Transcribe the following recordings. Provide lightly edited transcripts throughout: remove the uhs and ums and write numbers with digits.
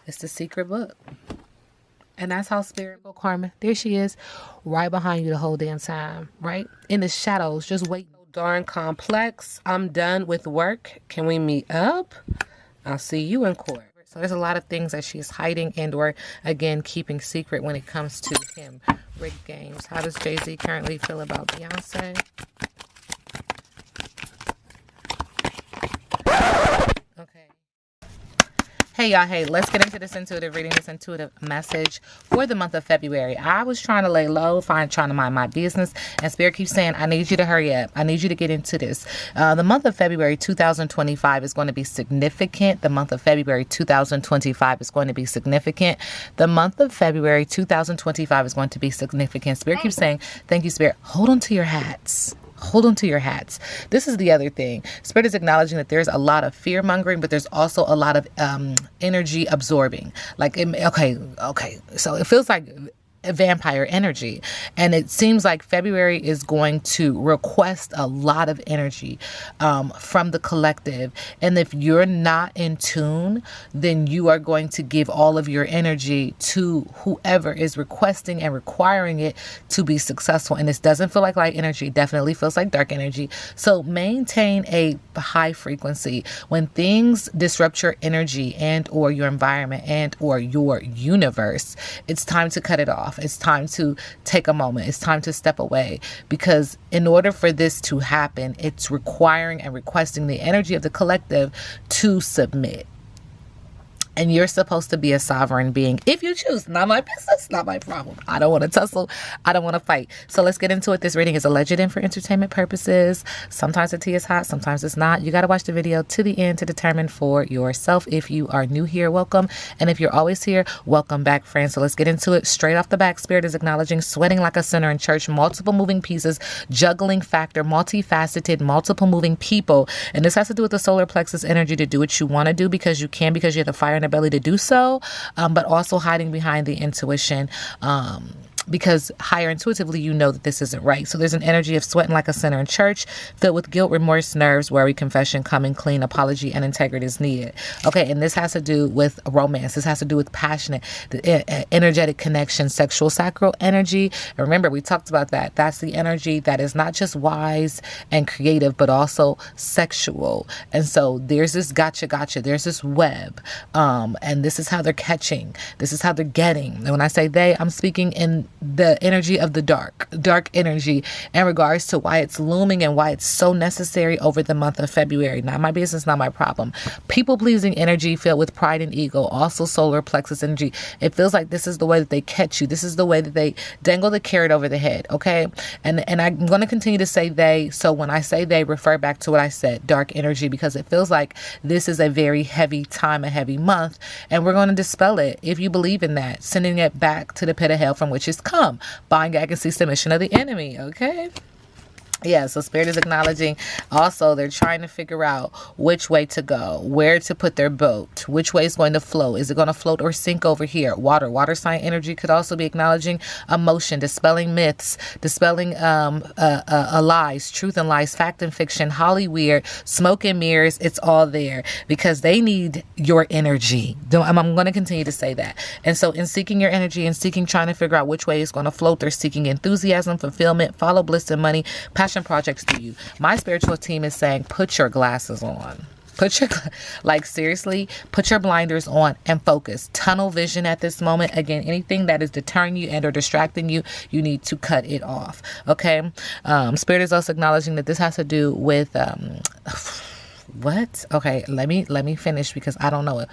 It's the secret book. And that's how Spirit will Carmen. There she is, right behind you the whole damn time, right? In the shadows, just waiting. Darn complex. I'm done with work. Can we meet up? I'll see you in court. So there's a lot of things that she's hiding and or again keeping secret when it comes to him. Rigged games. How does Jay-Z currently feel about Beyonce? Okay. Hey y'all, hey, let's get into this intuitive reading, this intuitive message for the month of February. I was trying to lay low, trying to mind my business, and Spirit keeps saying, I need you to hurry up. I need you to get into this. The month of February 2025 is going to be significant. The month of February 2025 is going to be significant. The month of February 2025 is going to be significant. Spirit keeps saying, thank you, Spirit. Hold on to your hats. Hold on to your hats. This is the other thing. Spirit is acknowledging that there's a lot of fear mongering, but there's also a lot of energy absorbing. Okay. So it feels like a vampire energy. And it seems like February is going to request a lot of energy from the collective. And if you're not in tune, then you are going to give all of your energy to whoever is requesting and requiring it to be successful. And this doesn't feel like light energy, definitely feels like dark energy. So maintain a high frequency. When things disrupt your energy and or your environment and or your universe, it's time to cut it off. It's time to take a moment. It's time to step away, because in order for this to happen, it's requiring and requesting the energy of the collective to submit. And you're supposed to be a sovereign being if you choose. Not my business, not my problem. I don't want to tussle. I don't want to fight. So let's get into it. This reading is alleged and for entertainment purposes. Sometimes the tea is hot, sometimes it's not. You got to watch the video to the end to determine for yourself. If you are new here, welcome. And if you're always here, welcome back, friends. So let's get into it. Straight off the back, Spirit is acknowledging sweating like a sinner in church, multiple moving pieces, juggling factor, multifaceted, multiple moving people. And this has to do with the solar plexus energy to do what you want to do because you can, because you have the fire and ability to do so, but also hiding behind the intuition, because higher intuitively you know that this isn't right. So there's an energy of sweating like a sinner in church, filled with guilt, remorse, nerves, worry, confession, coming clean, apology, and integrity is needed. Okay, and this has to do with romance. This has to do with passionate, energetic connection, sexual sacral energy. And remember, we talked about that. That's the energy that is not just wise and creative, but also sexual. And so there's this gotcha. There's this web, and this is how they're catching. This is how they're getting. And when I say they, I'm speaking in the energy of the dark energy in regards to why it's looming and why it's so necessary over the month of February. Not my business, not my problem. People-pleasing energy filled with pride and ego, also solar plexus energy. It feels like this is the way that they catch you. This is the way that they dangle the carrot over the head, okay? And I'm going to continue to say they, so when I say they, refer back to what I said, dark energy, because it feels like this is a very heavy time, a heavy month, and we're going to dispel it. If you believe in that, sending it back to the pit of hell from which it's come. Buying see submission of the enemy, okay? Yeah, so Spirit is acknowledging also they're trying to figure out which way to go, where to put their boat, which way is going to flow. Is it going to float or sink over here? Water sign energy could also be acknowledging emotion, dispelling myths, dispelling lies, truth and lies, fact and fiction, Hollyweird, smoke and mirrors. It's all there because they need your energy. I'm going to continue to say that. And so in seeking your energy and trying to figure out which way is going to float, they're seeking enthusiasm, fulfillment, follow bliss and money, passion projects to you. My spiritual team is saying, put your glasses on. Seriously, put your blinders on and focus. Tunnel vision at this moment. Again, anything that is deterring you and or distracting you, you need to cut it off. Okay. Spirit is also acknowledging that this has to do with, what? Okay. Let me finish because I don't know it.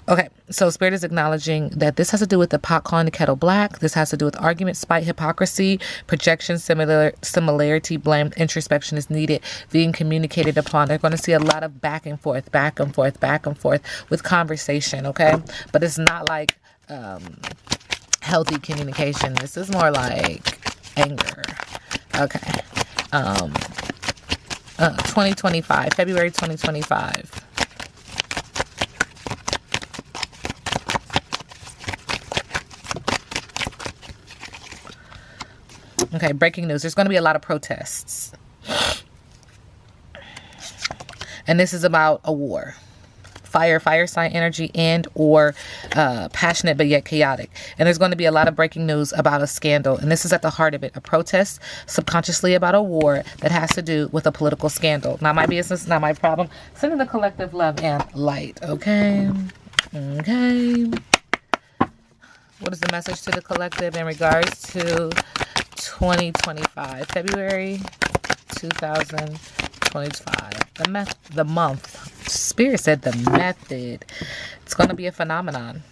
Okay, so Spirit is acknowledging that this has to do with the pot calling the kettle black. This has to do with argument, spite, hypocrisy, projection, similarity, blame, introspection is needed, being communicated upon. They're going to see a lot of back and forth with conversation, okay? But it's not like healthy communication. This is more like anger, okay? 2025, February 2025. Okay, breaking news. There's going to be a lot of protests. And this is about a war. Fire sign energy, and or passionate but yet chaotic. And there's going to be a lot of breaking news about a scandal. And this is at the heart of it. A protest subconsciously about a war that has to do with a political scandal. Not my business, not my problem. Sending the collective love and light. Okay. Okay. What is the message to the collective in regards to 2025? February 2025. The month. Spirit said the method. It's going to be a phenomenon.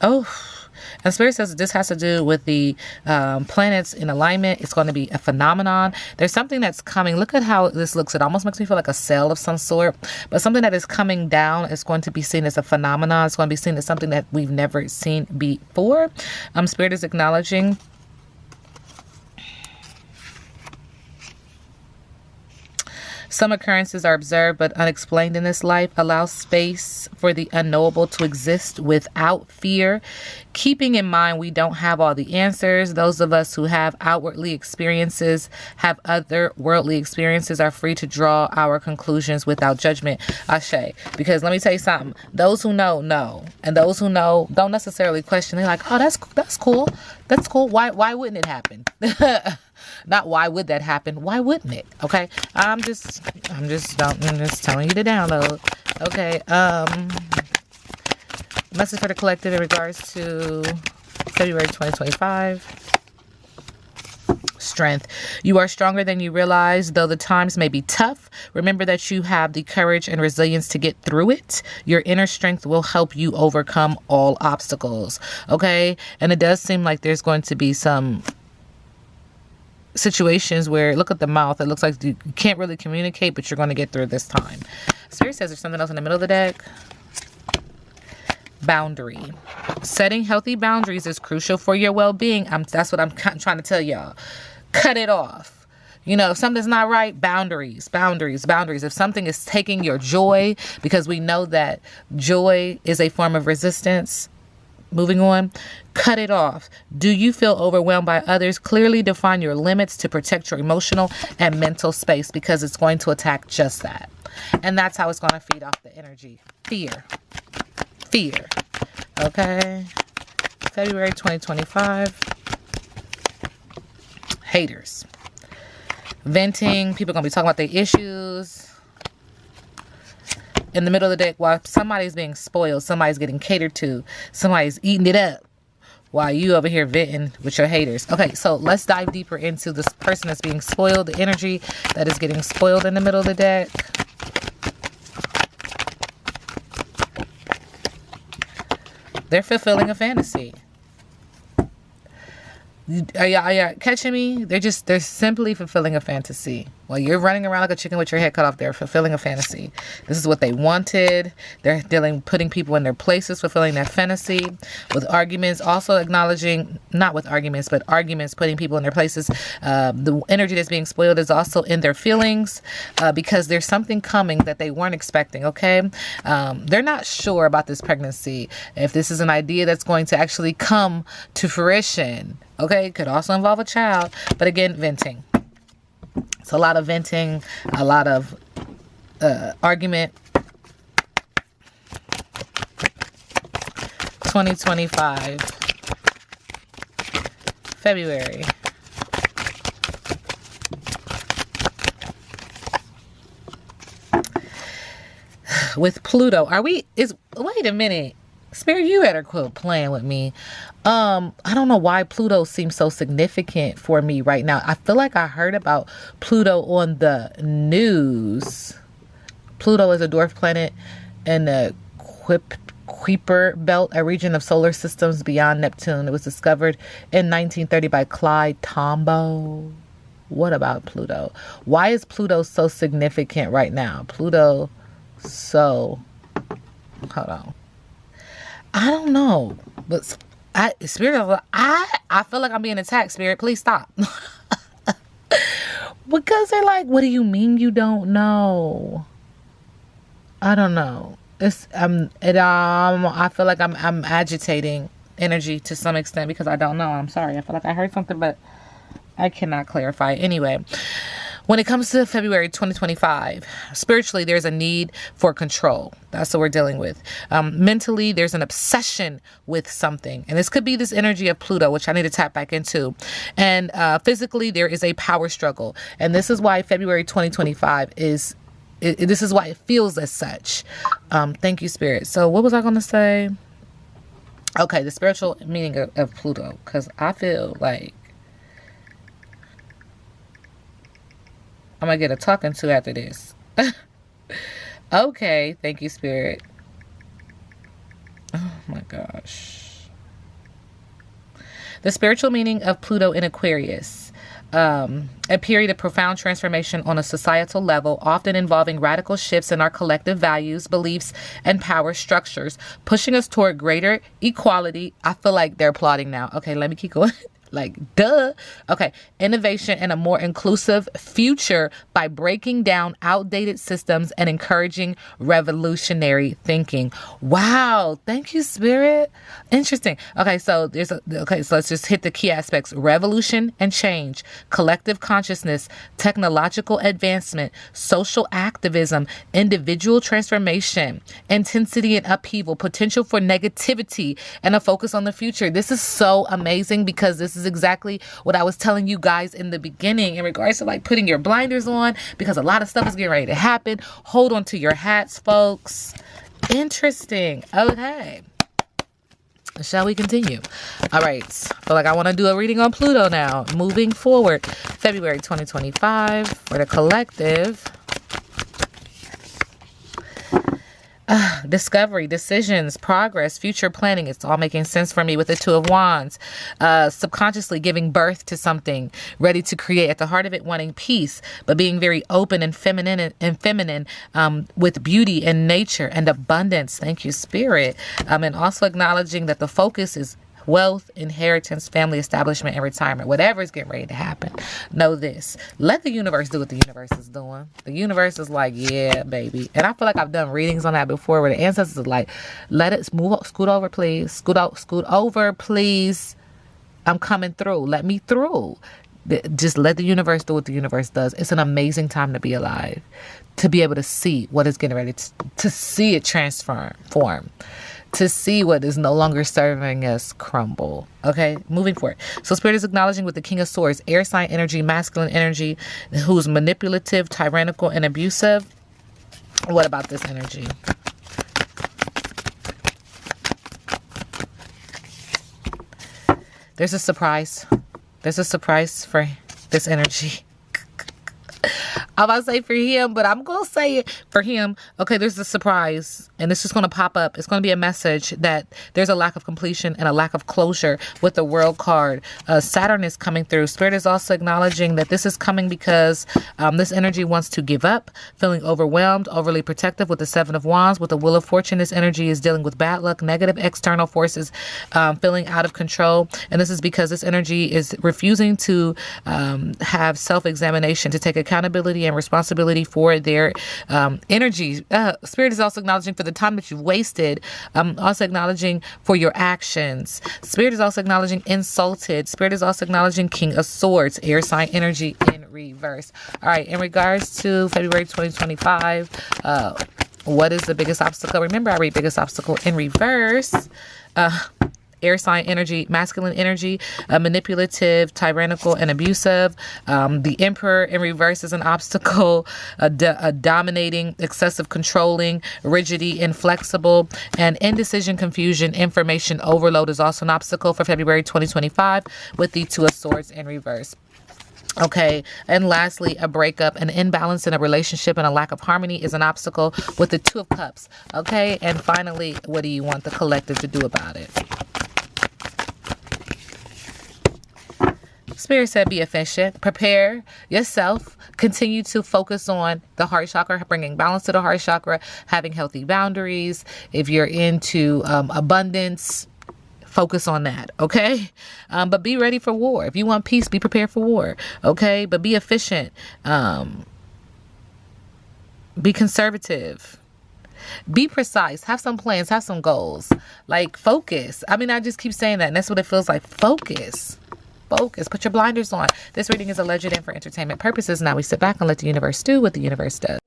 Oh, and Spirit says this has to do with the planets in alignment. It's going to be a phenomenon. There's something that's coming. Look at how this looks. It almost makes me feel like a cell of some sort. But something that is coming down is going to be seen as a phenomenon. It's going to be seen as something that we've never seen before. Spirit is acknowledging some occurrences are observed but unexplained in this life. Allow space for the unknowable to exist without fear. Keeping in mind we don't have all the answers. Those of us who have outwardly experiences, have other worldly experiences, are free to draw our conclusions without judgment. Ashe. Because let me tell you something. Those who know. And those who know don't necessarily question. They're like, oh, that's cool. That's cool. Why wouldn't it happen? Not why would that happen? Why wouldn't it? Okay. I'm just telling you to download. Okay. Message for the collective in regards to February 2025. Strength. You are stronger than you realize. Though the times may be tough, remember that you have the courage and resilience to get through it. Your inner strength will help you overcome all obstacles. Okay. And it does seem like there's going to be some situations where, look at the mouth, it looks like you can't really communicate, but you're going to get through this time. Spirit says there's something else in the middle of the deck. Boundary. Setting healthy boundaries is crucial for your well-being. That's what I'm trying to tell y'all. Cut it off. You know, if something's not right, boundaries. If something is taking your joy, because we know that joy is a form of resistance. Moving on, cut it off. Do you feel overwhelmed by others? Clearly define your limits to protect your emotional and mental space, because it's going to attack just that. And that's how it's going to feed off the energy. Fear. Okay. February 2025. Haters. Venting. People are going to be talking about their issues. In the middle of the deck, while somebody's being spoiled, somebody's getting catered to, somebody's eating it up, while you over here venting with your haters. Okay, so let's dive deeper into this person that's being spoiled, the energy that is getting spoiled in the middle of the deck. They're fulfilling a fantasy. Are y'all catching me? They're simply fulfilling a fantasy. While you're running around like a chicken with your head cut off, they're fulfilling a fantasy. This is what they wanted. They're putting people in their places, fulfilling that fantasy with arguments. Also acknowledging, not with arguments, but arguments, putting people in their places. The energy that's being spoiled is also in their feelings, because there's something coming that they weren't expecting. Okay, they're not sure about this pregnancy. If this is an idea that's going to actually come to fruition. Okay, could also involve a child, but again, venting. It's a lot of venting, a lot of argument. 2025, February. With Pluto, wait a minute. Spirit, you better quit playing with me. I don't know why Pluto seems so significant for me right now. I feel like I heard about Pluto on the news. Pluto is a dwarf planet in the Kuiper Belt, a region of solar systems beyond Neptune. It was discovered in 1930 by Clyde Tombaugh. What about Pluto? Why is Pluto so significant right now? Hold on. I don't know, but Spirit, I feel like I'm being attacked. Spirit, please stop. Because they're like, what do you mean you don't know? I don't know. I feel like I'm agitating energy to some extent because I don't know. I'm sorry. I feel like I heard something, but I cannot clarify. Anyway, when it comes to February 2025, spiritually, there's a need for control. That's what we're dealing with. Mentally, there's an obsession with something. And this could be this energy of Pluto, which I need to tap back into. And physically, there is a power struggle. And this is why February 2025 is, this is why it feels as such. Thank you, Spirit. So what was I going to say? Okay, the spiritual meaning of Pluto. Because I feel like I'm going to get a talking to after this. Okay. Thank you, Spirit. Oh, my gosh. The spiritual meaning of Pluto in Aquarius. A period of profound transformation on a societal level, often involving radical shifts in our collective values, beliefs, and power structures, pushing us toward greater equality. I feel like they're applauding now. Okay, let me keep going. Like, duh. Okay. Innovation and a more inclusive future by breaking down outdated systems and encouraging revolutionary thinking. Wow. Thank you, Spirit. Interesting. Okay. So so let's just hit the key aspects: revolution and change, collective consciousness, technological advancement, social activism, individual transformation, intensity and upheaval, potential for negativity, and a focus on the future. This is so amazing because this is exactly what I was telling you guys in the beginning in regards to like putting your blinders on, because a lot of stuff is getting ready to happen. Hold on to your hats, folks. Interesting. Okay. Shall we continue? All right. I feel like I want to do a reading on Pluto now. Moving forward, February 2025 for the collective. Discovery, decisions, progress, future planning. It's all making sense for me with the Two of Wands. Subconsciously giving birth to something, ready to create, at the heart of it wanting peace, but being very open and feminine with beauty and nature and abundance. Thank you, Spirit. And also acknowledging that the focus is wealth, inheritance, family establishment, and retirement. Whatever is getting ready to happen, know this. Let the universe do what the universe is doing. The universe is like, yeah, baby. And I feel like I've done readings on that before where the ancestors are like, let it scoot over, please. Scoot over, please. I'm coming through. Let me through. Just let the universe do what the universe does. It's an amazing time to be alive, to be able to see what is getting ready to see it transform. To see what is no longer serving us crumble. Okay, moving forward. So Spirit is acknowledging with the King of Swords, air sign energy, masculine energy, who's manipulative, tyrannical, and abusive. What about this energy? There's a surprise. There's a surprise for this energy. I'm about to say for him, but I'm going to say it for him. Okay, there's a surprise, and it's just going to pop up. It's going to be a message that there's a lack of completion and a lack of closure with the World card. Saturn is coming through. Spirit is also acknowledging that this is coming because this energy wants to give up, feeling overwhelmed, overly protective with the Seven of Wands. With the Wheel of Fortune, this energy is dealing with bad luck, negative external forces, feeling out of control. And this is because this energy is refusing to have self-examination, to take accountability and responsibility for their energy. Spirit is also acknowledging for the time that you've wasted, also acknowledging for your actions. Spirit is also acknowledging insulted. Spirit is also acknowledging King of Swords, air sign energy in reverse. All right, in regards to February 2025, what is the biggest obstacle? Remember, I read biggest obstacle in reverse. Air sign energy, masculine energy, manipulative, tyrannical, and abusive. The Emperor in reverse is an obstacle, dominating, excessive, controlling, rigidity, inflexible, and indecision, confusion, information overload is also an obstacle for February 2025 with the Two of Swords in reverse. Okay, and lastly, a breakup, an imbalance in a relationship, and a lack of harmony is an obstacle with the Two of Cups. Okay, and finally, what do you want the collective to do about it? Spirit said be efficient, prepare yourself, continue to focus on the heart chakra, bringing balance to the heart chakra, having healthy boundaries. If you're into abundance, focus on that, okay? But be ready for war. If you want peace, be prepared for war, okay? But be efficient. Be conservative. Be precise. Have some plans. Have some goals. Like, focus. I mean, I just keep saying that, and that's what it feels like. Focus. focus. Put your blinders on. This reading is alleged and for entertainment purposes. Now we sit back and let the universe do what the universe does.